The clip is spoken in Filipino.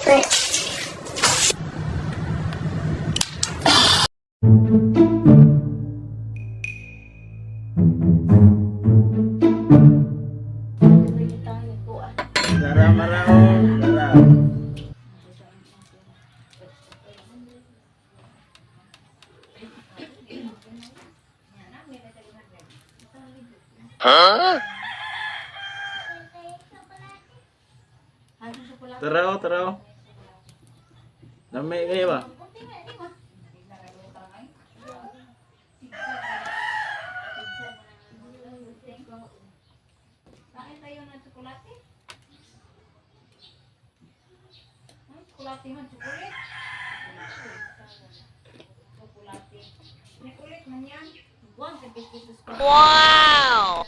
Super. Dara marao, dara. Taraw, taraw. Namay kayo ba? Bakit tayo ng tsokolate? Tsokolate man, tsokolate. Tsokolate. May kulit man yan. Buwan sa biskuit. Wow!